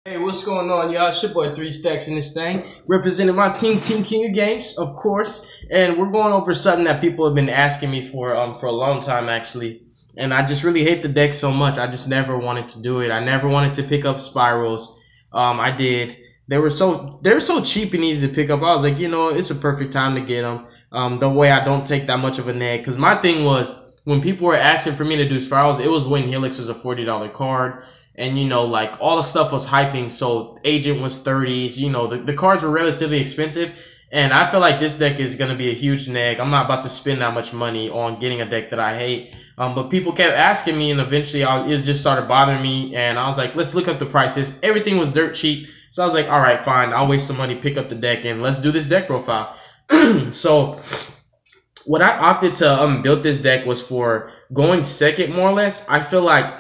Hey, what's going on, y'all? It's your boy 3 Stacks in this thing, representing my team, Team King of Games, of course. And we're going over something that people have been asking me for a long time, actually. And I just really hate the deck so much. I just never wanted to do it. I never wanted to pick up Spyrals. I did. They were so cheap and easy to pick up. I was like, you know, it's a perfect time to get them. The way I don't take that much of a neg, because my thing was when people were asking for me to do Spyrals, it was when Helix was a $40 card. And, you know, like, all the stuff was hyping, so Agent was 30s. You know, the cards were relatively expensive. And I feel like this deck is going to be a huge neg. I'm not about to spend that much money on getting a deck that I hate. But people kept asking me, and eventually it just started bothering me. And I was like, let's look up the prices. Everything was dirt cheap. So I was like, all right, fine. I'll waste some money, pick up the deck, and let's do this deck profile. So what I opted to build this deck was for going second, more or less. I feel like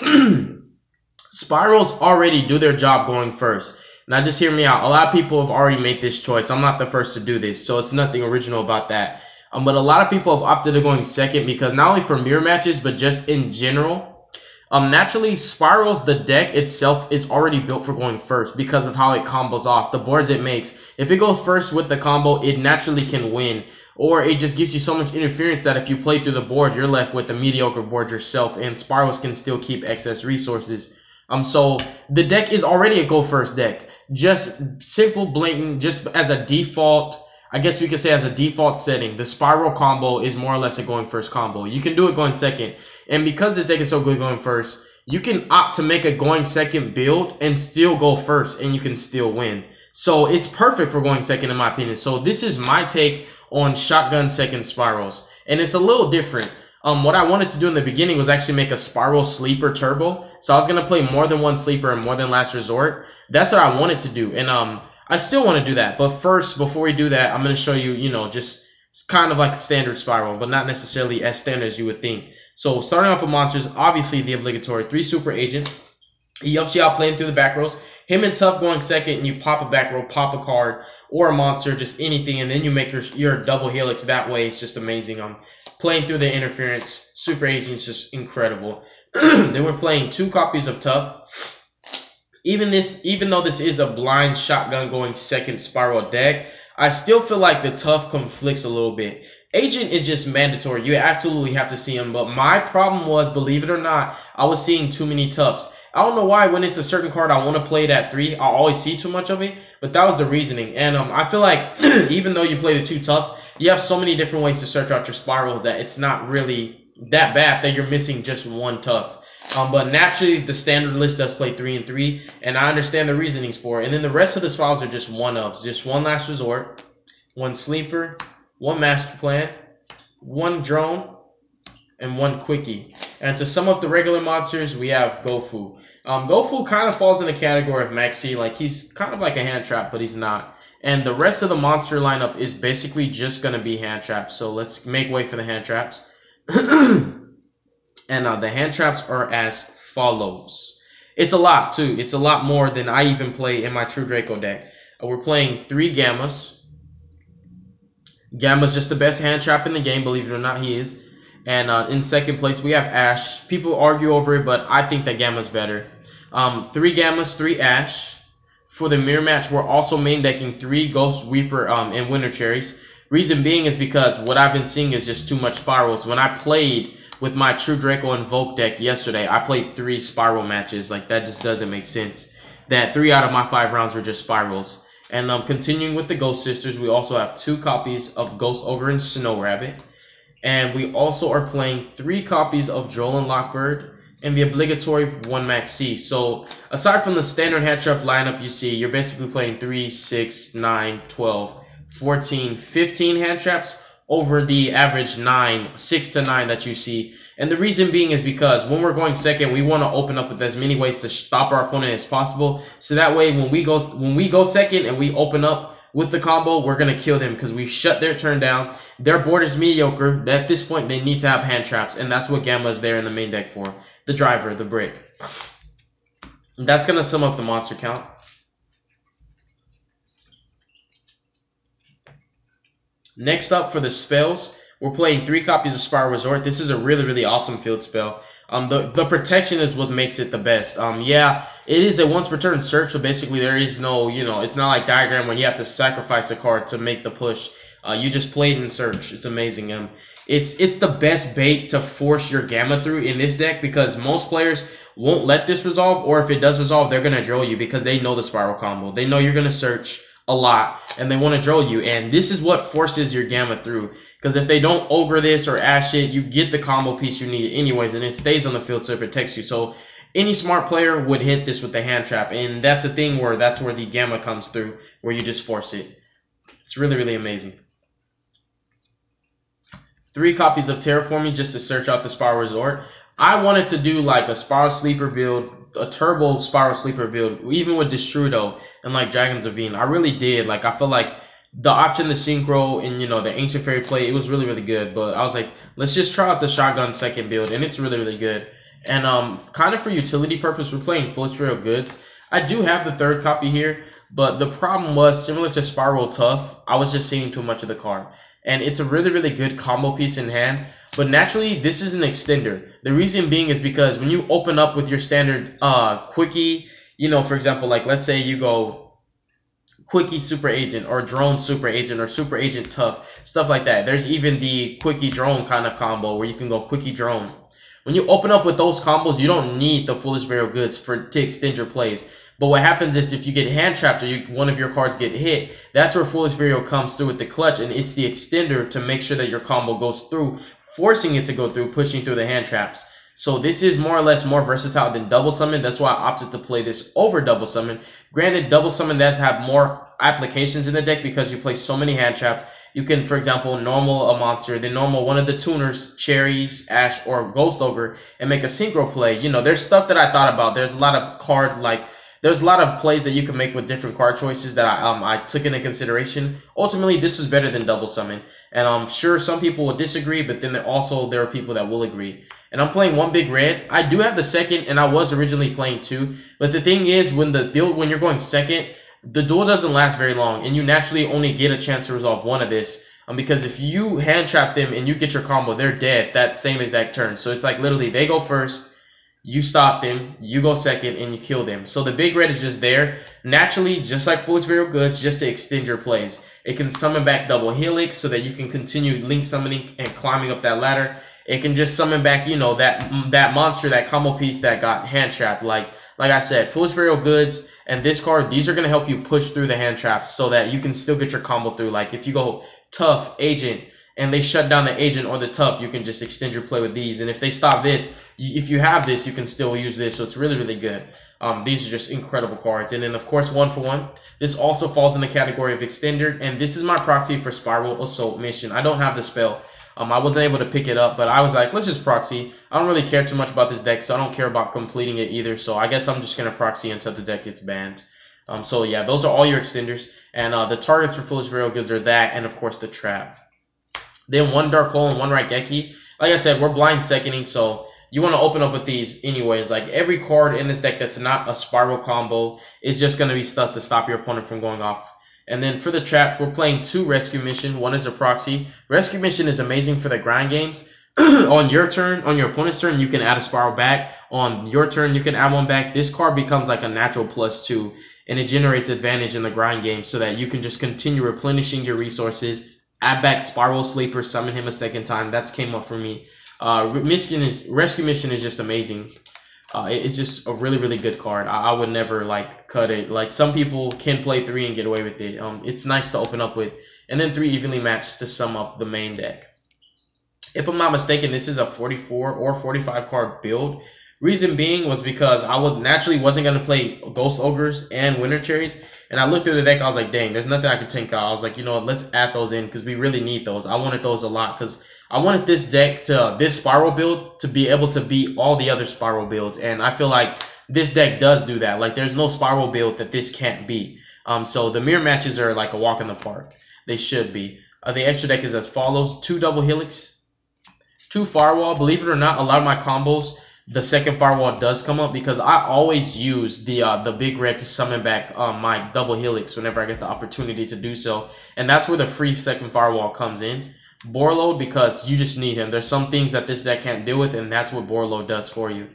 Spyrals already do their job going first. Now, just hear me out. A lot of people have already made this choice. I'm not the first to do this, so it's nothing original about that. But a lot of people have opted to going second because not only for mirror matches, but just in general. Naturally, Spyrals, the deck itself, is already built for going first because of how it combos off, the boards it makes. If it goes first with the combo, it naturally can win. Or it just gives you so much interference that if you play through the board, you're left with a mediocre board yourself, and Spyrals can still keep excess resources. So the deck is already a go first deck. Just simple, blatant, just as a default, I guess we could say as a default setting, the Spiral combo is more or less a going first combo. You can do it going second. And because this deck is so good going first, you can opt to make a going second build and still go first, and you can still win. So it's perfect for going second in my opinion. So this is my take on shotgun second Spyrals. And it's a little different. What I wanted to do in the beginning was actually make a Spiral Sleeper Turbo. So I was going to play more than one Sleeper and more than Last Resort. That's what I wanted to do. And I still want to do that. But first, before we do that, I'm going to show you, you know, just kind of like standard Spiral, but not necessarily as standard as you would think. So starting off with monsters, obviously the obligatory 3 Super Agent. He helps you out playing through the back rows. Him and Tough going second, and you pop a back row, pop a card, or a monster, just anything, and then you make your double Helix that way. It's just amazing. Playing through the interference, Super Agent is just incredible. Then we're playing 2 copies of Tough. Even though this is a blind shotgun going second Spiral deck, I still feel like the Tough conflicts a little bit. Agent is just mandatory. You absolutely have to see him. But my problem was, believe it or not, I was seeing too many Toughs. I don't know why when it's a certain card I want to play it at 3, I always see too much of it. But that was the reasoning. And I feel like even though you play the 2 Toughs, you have so many different ways to search out your Spirals that it's not really that bad that you're missing just one Tough. But naturally, the standard list does play 3 and 3, and I understand the reasonings for it. And then the rest of the Spirals are just one-ofs. Just 1 Last Resort, 1 Sleeper, 1 Master Plan, 1 Drone, and 1 Quickie. And to sum up the regular monsters, we have Gofu. Gofu kind of falls in the category of Maxi. Like, he's kind of like a hand trap, but he's not. And the rest of the monster lineup is basically just going to be hand traps. So let's make way for the hand traps. And the hand traps are as follows. It's a lot, too. It's a lot more than I even play in my True Draco deck. We're playing 3 Gammas. Gamma's just the best hand trap in the game, believe it or not, he is. And in second place, we have Ash. People argue over it, but I think that Gamma's better. 3 Gammas, 3 Ash. For the mirror match, we're also main decking 3 Ghost Reaper and Winter Cherries. Reason being is because what I've been seeing is just too much Spirals. When I played with my True Draco Invoke deck yesterday, I played 3 Spiral matches. Like, that just doesn't make sense. That 3 out of my 5 rounds were just Spirals. And continuing with the Ghost Sisters, we also have 2 copies of Ghost Ogre and Snow Rabbit. And we also are playing 3 copies of Droll and Lockbird and the obligatory 1 Maxi. So aside from the standard hand trap lineup you see, you're basically playing 3, 6, 9, 12, 14, 15 hand traps over the average 6 to 9 that you see. And the reason being is because when we're going second, we want to open up with as many ways to stop our opponent as possible. So that way, when we go second and we open up with the combo, we're going to kill them because we've shut their turn down. Their board is mediocre. At this point, they need to have hand traps, and that's what Gamma is there in the main deck for. The driver, the brick. That's going to sum up the monster count. Next up for the spells, we're playing 3 copies of Spiral Resort. This is a really, really awesome field spell. The protection is what makes it the best. Yeah, it is a once per turn search, so basically there is no, it's not like Diagram when you have to sacrifice a card to make the push. You just play it and search. It's amazing. It's the best bait to force your Gamma through in this deck because most players won't let this resolve, or if it does resolve, they're gonna drill you because they know the Spiral combo. They know you're gonna search a lot and they want to drill you, and this is what forces your Gamma through, because if they don't ogre this or ash it, you get the combo piece you need anyways, and it stays on the field so it protects you. So any smart player would hit this with the hand trap, and that's a thing where that's where the Gamma comes through, where you just force it. It's really, really amazing. 3 copies of Terraforming just to search out the Spiral Resort. I wanted to do like a Spiral Sleeper build, a turbo Spiral Sleeper build, even with Destrudo and like Dragon's Ravine. I really did. Like, I feel like the option to synchro and, the Ancient Fairy play, it was really, really good. But I was like, let's just try out the Shotgun second build, and it's really, really good. And kind of for utility purpose, we're playing Full Spiral Goods. I do have the 3rd copy here, but the problem was, similar to Spiral Tough, I was just seeing too much of the card. And it's a really, really good combo piece in hand. But naturally, this is an extender. The reason being is because when you open up with your standard Quickie, for example, like let's say you go Quickie Super Agent or Drone Super Agent or Super Agent Tough, stuff like that. There's even the Quickie Drone kind of combo where you can go Quickie Drone. When you open up with those combos, you don't need the Foolish Burial Goods to extend your plays. But what happens is if you get hand trapped or one of your cards get hit, that's where Foolish Burial comes through with the clutch, and it's the extender to make sure that your combo goes through, forcing it to go through, pushing through the hand traps. So this is more or less more versatile than Double Summon. That's why I opted to play this over Double Summon. Granted, Double Summon does have more applications in the deck because you play so many hand traps. You can, for example, normal a monster, then normal one of the tuners, Cherries, Ash, or Ghost Ogre, and make a synchro play. There's stuff that I thought about. There's a lot of there's a lot of plays that you can make with different card choices that I took into consideration. Ultimately, this was better than Double Summon. And I'm sure some people will disagree, but then there are people that will agree. And I'm playing 1 big red. I do have the 2nd, and I was originally playing 2. But the thing is, when you're going 2nd, the duel doesn't last very long, and you naturally only get a chance to resolve 1 of this. Because if you hand trap them and you get your combo, they're dead that same exact turn. So it's like literally they go first, you stop them, you go 2nd, and you kill them. So the big red is just there, naturally, just like Foolish Burial Goods, just to extend your plays. It can summon back Double Helix so that you can continue link summoning and climbing up that ladder. It can just summon back, that monster, that combo piece that got hand trapped. Like I said, Foolish Burial Goods and this card, these are going to help you push through the hand traps so that you can still get your combo through. Like if you go Tough, Agent, and they shut down the Agent or the Tough, you can just extend your play with these. And if they stop this, if you have this, you can still use this. So it's really, really good. These are just incredible cards. And then, of course, 1 for 1. This also falls in the category of extender. And this is my proxy for Spiral Assault Mission. I don't have the spell. I wasn't able to pick it up, but I was like, let's just proxy. I don't really care too much about this deck, so I don't care about completing it either. So I guess I'm just going to proxy until the deck gets banned. So yeah, those are all your extenders. And the targets for Foolish Burial Goods are that, and of course the trap. Then 1 Dark Hole and 1 Raigeki. Like I said, we're blind seconding, so you want to open up with these anyways. Like every card in this deck that's not a Spiral combo is just going to be stuff to stop your opponent from going off. And then for the traps, we're playing 2 Rescue Mission. 1 is a proxy. Rescue Mission is amazing for the grind games. On your turn, on your opponent's turn, you can add a Spiral back. On your turn, you can add 1 back. This card becomes like a natural +2, and it generates advantage in the grind game so that you can just continue replenishing your resources. Add back Spiral Sleeper, summon him a 2nd time. That's came up for me. Rescue Mission is just amazing. It's just a really, really good card. I would never cut it. Like some people can play 3 and get away with it. It's nice to open up with. And then 3 evenly matched to sum up the main deck. If I'm not mistaken, this is a 44 or 45 card build. Reason being was because I naturally wasn't going to play Ghost Ogres and Winter Cherries. And I looked through the deck, I was like, dang, there's nothing I can tank out. I was like, you know what, let's add those in because we really need those. I wanted those a lot because I wanted this deck this Spiral build to be able to beat all the other Spiral builds. And I feel like this deck does do that. Like there's no Spiral build that this can't beat. So the mirror matches are like a walk in the park. They should be. The extra deck is as follows. 2 Double Helix, 2 Firewall. Believe it or not, a lot of my combos, the 2nd Firewall does come up because I always use the big red to summon back my Double Helix whenever I get the opportunity to do so. And that's where the free 2nd Firewall comes in. Borload, because you just need him. There's some things that this deck can't deal with, and that's what Borload does for you.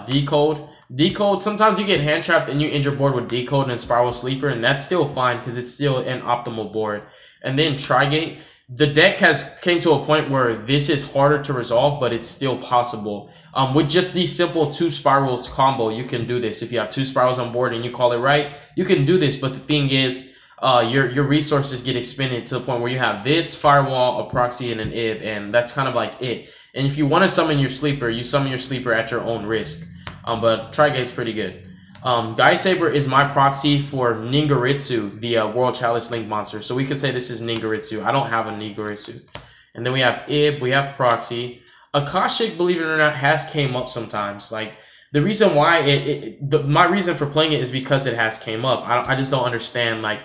Decode. Decode, sometimes you get hand trapped and you injure board with Decode and Spiral Sleeper, and that's still fine because it's still an optimal board. And then Trigate. The deck came to a point where this is harder to resolve, but it's still possible. With just the simple 2 Spyrals combo, you can do this. If you have 2 Spyrals on board and you call it right, you can do this. But the thing is, your resources get expended to the point where you have this, Firewall, a Proxy, and an Ib, and that's kind of like it. And if you want to summon your Sleeper, you summon your Sleeper at your own risk. But Trigate's pretty good. Guy Saber is my proxy for Ningaritsu, the World Chalice Link monster. So we could say this is Ningaritsu. I don't have a Ningaritsu. And then we have Ib, we have Proxy. Akashic, believe it or not, has came up sometimes. Like, the reason why my reason for playing it is because it has came up. I just don't understand. Like,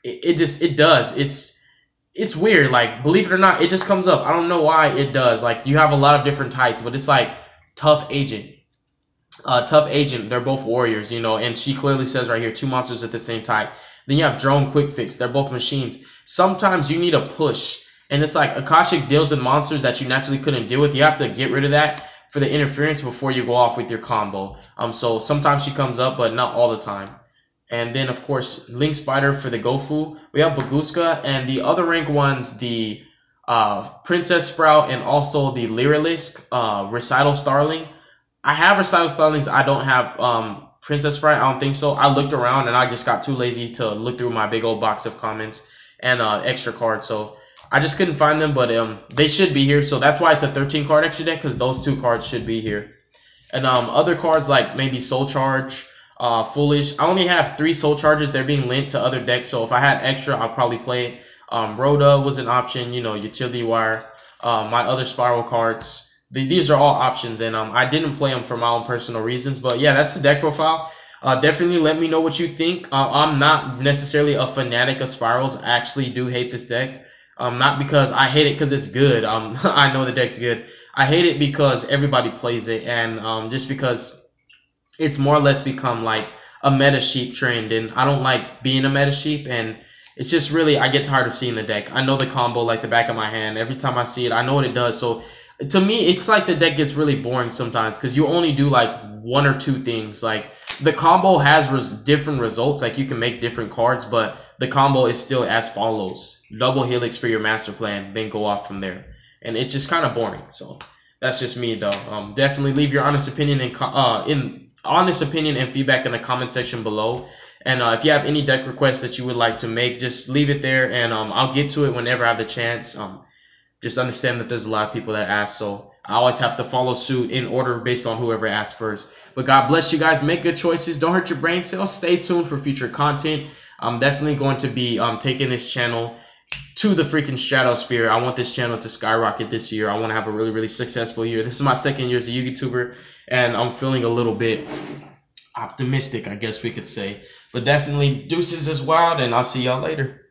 it does. It's weird. Like, believe it or not, it just comes up. I don't know why it does. Like, you have a lot of different types, but it's like Tough Agent. Tough Agent, they're both warriors, you know, and she clearly says right here, 2 monsters at the same type. Then you have Drone Quick Fix, they're both machines. Sometimes you need a push, and it's like Akashic deals with monsters that you naturally couldn't deal with. You have to get rid of that for the interference before you go off with your combo. So sometimes she comes up, but not all the time. And then, of course, Link Spider for the Gofu. We have Baguska, and the other rank ones, the Princess Sprout, and also the Lyrilisk, Recital Starling. I have Recital Starlings. I don't have Princess Sprite. I don't think so. I looked around and I just got too lazy to look through my big old box of comments and extra cards. So I just couldn't find them, but they should be here. So that's why it's a 13 card extra deck, because those 2 cards should be here. And other cards like maybe Soul Charge, Foolish. I only have 3 Soul Charges. They're being linked to other decks. So if I had extra, I'll probably play it. Rhoda was an option, you know, Utility Wire. My other Spiral cards. These are all options, and I didn't play them for my own personal reasons. But yeah, that's the deck profile. Definitely let me know what you think. I'm not necessarily a fanatic of Spirals. I actually do hate this deck. Not because I hate it because it's good. I know the deck's good. I hate it because everybody plays it, and just because it's more or less become like a meta sheep trend, and I don't like being a meta sheep, and it's just really, I get tired of seeing the deck. I know the combo like the back of my hand. Every time I see it, I know what it does. So to me, it's like the deck gets really boring sometimes because you only do like 1 or 2 things. Like, the combo has different results. Like, you can make different cards, but the combo is still as follows: double Helix for your master plan, then go off from there. And it's just kind of boring. So that's just me, though. Definitely leave your honest opinion and feedback in the comment section below. And if you have any deck requests that you would like to make, just leave it there, and I'll get to it whenever I have the chance. Just understand that there's a lot of people that ask, so I always have to follow suit in order based on whoever asked first. But God bless you guys. Make good choices. Don't hurt your brain cells. Stay tuned for future content. I'm definitely going to be taking this channel to the freaking stratosphere. I want this channel to skyrocket this year. I want to have a really, really successful year. This is my 2nd year as a YouTuber, and I'm feeling a little bit optimistic, I guess we could say. But definitely deuces is wild, and I'll see y'all later.